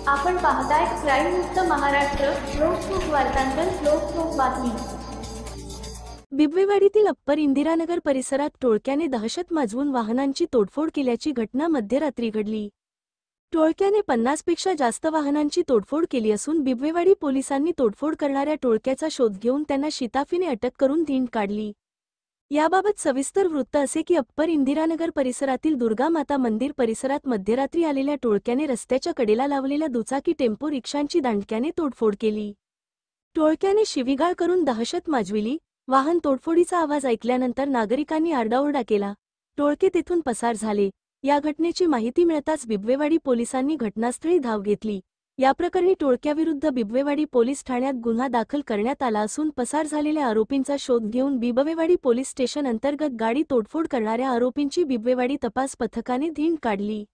आपण पाहताय क्राईम मुक्त महाराष्ट्र. लोकसुख वार्तांकन, लोकसुख बातमी. बिबवेवाडीतील अप्पर इंदिरानगर परिसरात टोळक्याने दहशत माजवून वाहनांची तोडफोड केल्याची घटना मध्यरात्री घडली. टोळक्याने 50 पेक्षा जास्त वाहनांची तोडफोड केली असून बिबवेवाडी पोलिसांनी तोडफोड करणाऱ्या टोळक्याचा शोध घेऊन त्यांना शिताफीने अटक करून धिंड काढली. याबाबत सविस्तर वृत्त असे की अप्पर इंदिरानगर परिसरातील दुर्गा माता मंदिर परिसरात मध्यरात्री आलेल्या टोळक्याने रस्त्याच्या कडेला लावलेल्या दुचाकी टेम्पो रिक्षांची दांडक्याने तोडफोड केली. टोळक्याने शिवीगाळ करून दहशत माजविली. वाहन तोडफोडीचा आवाज ऐकल्यानंतर नागरिकांनी आरडाओरडा केला. टोळके तेथून पसार झाले. या घटनेची माहिती मिळताच बिबवेवाडी पोलिसांनी घटनास्थळी धाव घेतली. याप्रकरणी टोळक्याविरुद्ध बिबवेवाडी पोलीस ठाण्यात गुन्हा दाखल करण्यात आला असून पसार झालेल्या आरोपींचा शोध घेऊन बिबवेवाडी पोलीस स्टेशन अंतर्गत गाडी तोडफोड करणाऱ्या आरोपींची बिबवेवाडी तपास पथकाने धिंड काढली.